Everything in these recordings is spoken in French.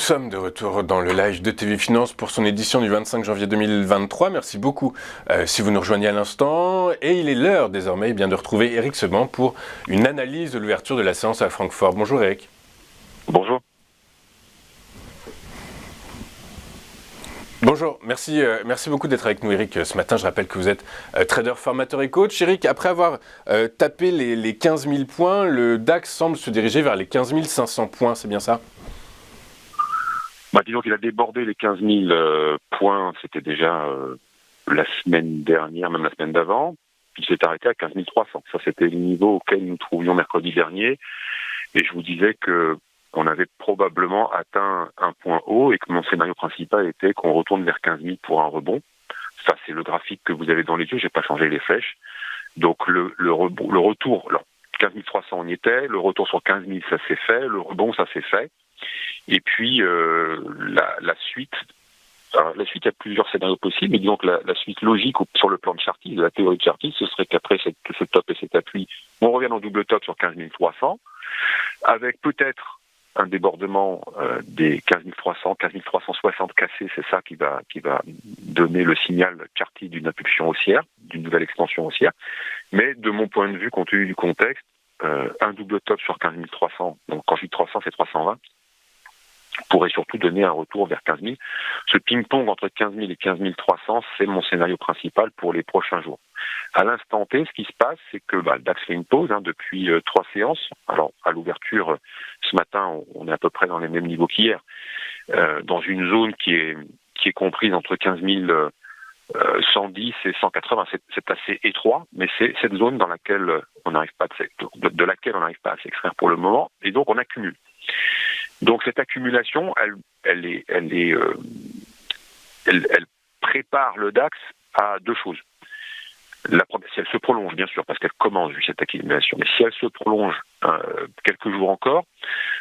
sommes de retour dans le live de TV Finance pour son édition du 25 janvier 2023. Merci beaucoup si vous nous rejoignez à l'instant. Et il est l'heure désormais de retrouver Eric Seban pour une analyse de l'ouverture de la séance à Francfort. Bonjour Eric. Bonjour. Bonjour, merci beaucoup d'être avec nous Eric ce matin. Je rappelle que vous êtes trader, formateur et coach. Eric, après avoir tapé les 15 000 points, le DAX semble se diriger vers les 15 500 points, c'est bien ça ? Disons qu'il a débordé les 15 000 points, c'était déjà la semaine dernière, même la semaine d'avant. Il s'est arrêté à 15 300. Ça, c'était le niveau auquel nous trouvions mercredi dernier. Et je vous disais que on avait probablement atteint un point haut et que mon scénario principal était qu'on retourne vers 15 000 pour un rebond. Ça, c'est le graphique que vous avez dans les yeux. J'ai pas changé les flèches. Donc, le retour, alors, 15 300, on y était. Le retour sur 15 000, ça s'est fait. Le rebond, ça s'est fait. Et puis, la suite, il y a plusieurs scénarios possibles, mais disons que la suite logique sur le plan de Chartis, de la théorie de Chartis, ce serait qu'après ce top et cet appui, on revienne en double top sur 15 300, avec peut-être un débordement des 15 300, 15 360 cassés, c'est ça qui va donner le signal Chartis d'une impulsion haussière, d'une nouvelle extension haussière. Mais de mon point de vue, compte tenu du contexte, un double top sur 15 300, donc quand je dis 300, c'est 320, pourrait surtout donner un retour vers 15 000. Ce ping-pong entre 15 000 et 15 300, c'est mon scénario principal pour les prochains jours. À l'instant T, ce qui se passe, c'est que le DAX fait une pause depuis 3 séances. Alors, à l'ouverture, ce matin, on est à peu près dans les mêmes niveaux qu'hier, dans une zone qui est comprise entre 15 110 et 180. C'est assez étroit, mais c'est cette zone dans laquelle on n'arrive pas de laquelle on n'arrive pas à s'extraire pour le moment, et donc on accumule. Donc cette accumulation, elle prépare le DAX à deux choses. La première, si elle se prolonge, bien sûr, parce qu'elle commence vu cette accumulation, mais si elle se prolonge quelques jours encore,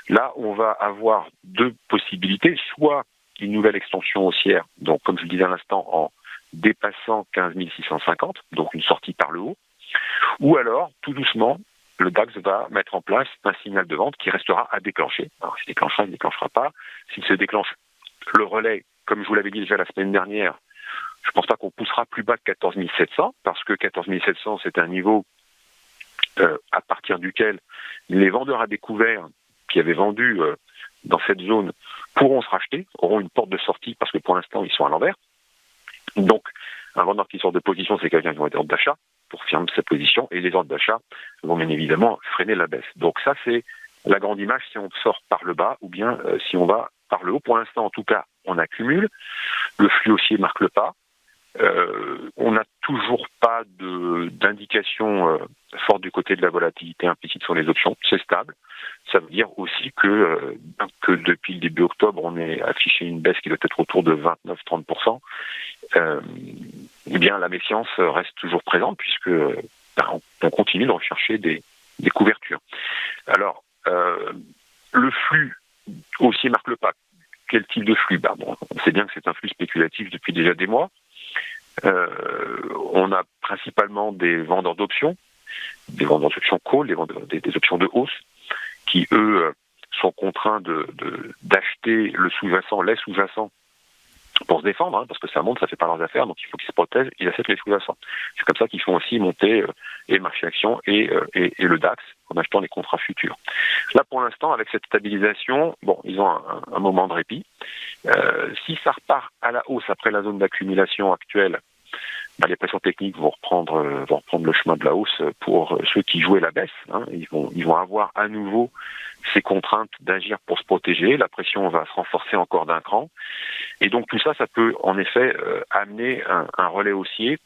là on va avoir deux possibilités, soit une nouvelle extension haussière, donc comme je le disais à l'instant, en dépassant 15 650, donc une sortie par le haut, ou alors, tout doucement, le DAX va mettre en place un signal de vente qui restera à déclencher. Alors, il se déclenchera, il ne déclenchera pas. S'il se déclenche, le relais, comme je vous l'avais dit déjà la semaine dernière, je ne pense pas qu'on poussera plus bas que 14 700, parce que 14 700, c'est un niveau à partir duquel les vendeurs à découvert qui avaient vendu dans cette zone pourront se racheter, auront une porte de sortie, parce que pour l'instant, ils sont à l'envers. Donc, un vendeur qui sort de position, c'est quelqu'un qui va être ordre d'achat pour fermer sa position, et les ordres d'achat vont bien évidemment freiner la baisse. Donc ça, c'est la grande image si on sort par le bas ou bien si on va par le haut. Pour l'instant, en tout cas, on accumule. Le flux haussier marque le pas. On n'a toujours pas d'indication forte du côté de la volatilité implicite sur les options. C'est stable. Ça veut dire aussi que depuis le début octobre, on est affiché une baisse qui doit être autour de 29-30%. Eh bien, la méfiance reste toujours présente puisque on continue de rechercher des couvertures. Alors, le flux haussier marque le pas. Quel type de flux ? On sait bien que c'est un flux spéculatif depuis déjà des mois. On a principalement des vendeurs d'options call, des options de hausse, qui eux sont contraints d'acheter les sous-jacents pour se défendre, parce que ça monte, ça fait pas leurs affaires, donc il faut qu'ils se protègent, ils achètent les sous-jacents. C'est comme ça qu'ils font aussi monter et le marché action et le DAX en achetant les contrats futurs. Là, pour l'instant, avec cette stabilisation, ils ont un moment de répit. Si ça repart à la hausse après la zone d'accumulation actuelle, les pressions techniques vont reprendre le chemin de la hausse pour ceux qui jouaient la baisse. Ils vont avoir à nouveau ces contraintes d'agir pour se protéger. La pression va se renforcer encore d'un cran. Et donc tout ça, ça peut en effet amener un relais haussier.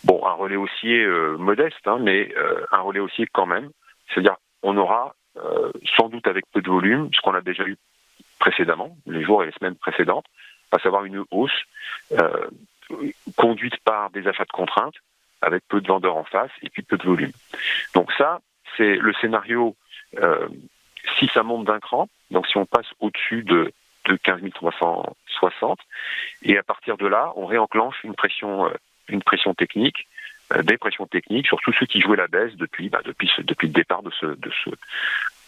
Un relais haussier modeste, mais un relais haussier quand même. C'est-à-dire, on aura sans doute avec peu de volume, ce qu'on a déjà eu précédemment, les jours et les semaines précédentes, à savoir une hausse conduite par des achats de contraintes, avec peu de vendeurs en face et puis peu de volume. Donc ça, c'est le scénario si ça monte d'un cran, donc si on passe au-dessus de 15 360, et à partir de là, on réenclenche une pression technique des pressions techniques sur tous ceux qui jouaient la baisse depuis le départ de ce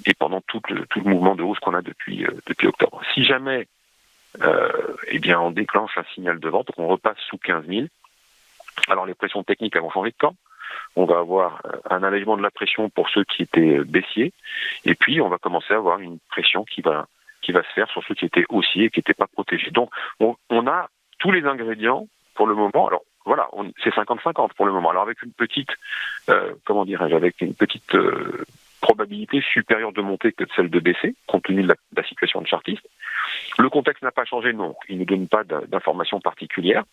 et pendant tout le mouvement de hausse qu'on a depuis octobre. Si jamais on déclenche un signal de vente, on repasse sous 15 000. Alors les pressions techniques elles vont changer de camp. On va avoir un allègement de la pression pour ceux qui étaient baissiers, et puis on va commencer à avoir une pression qui va se faire sur ceux qui étaient haussiers et qui n'étaient pas protégés. Donc on a tous les ingrédients pour le moment. Alors voilà, c'est 50-50 pour le moment. Alors avec une petite, probabilité supérieure de monter que de celle de baisser, compte tenu de la situation de chartiste. Le contexte n'a pas changé, non. Il ne nous donne pas d'informations particulières.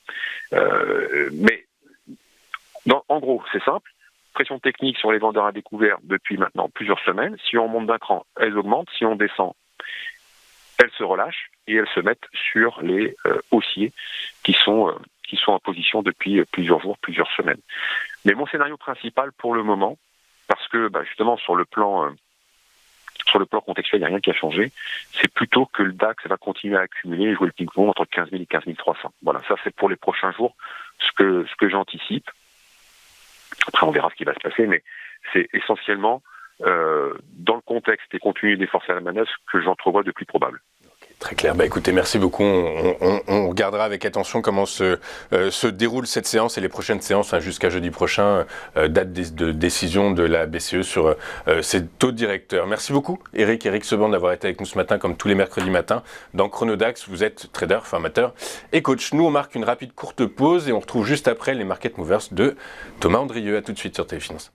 Mais en gros, c'est simple. Pression technique sur les vendeurs à découvert depuis maintenant plusieurs semaines. Si on monte d'un cran, elles augmentent. Si on descend, elles se relâchent et elles se mettent sur les haussiers qui sont en position depuis plusieurs jours, plusieurs semaines. Mais mon scénario principal pour le moment, parce que justement sur le plan contextuel, il n'y a rien qui a changé, c'est plutôt que le DAX va continuer à accumuler et jouer le ping-pong entre 15 000 et 15 300. Voilà, ça c'est pour les prochains jours ce que j'anticipe. Après on verra ce qui va se passer, mais c'est essentiellement dans le contexte et compte tenu des forces à la manœuvre que j'entrevois de plus probable. Très clair. Écoutez, merci beaucoup. On regardera avec attention comment se déroule cette séance et les prochaines séances jusqu'à jeudi prochain, date de décision de la BCE sur ses taux directeurs. Merci beaucoup, Eric Seban, d'avoir été avec nous ce matin, comme tous les mercredis matins, dans Chronodax. Vous êtes trader, formateur et coach. Nous, on marque une rapide courte pause et on retrouve juste après les Market Movers de Thomas Andrieux. À tout de suite sur Téléfinance.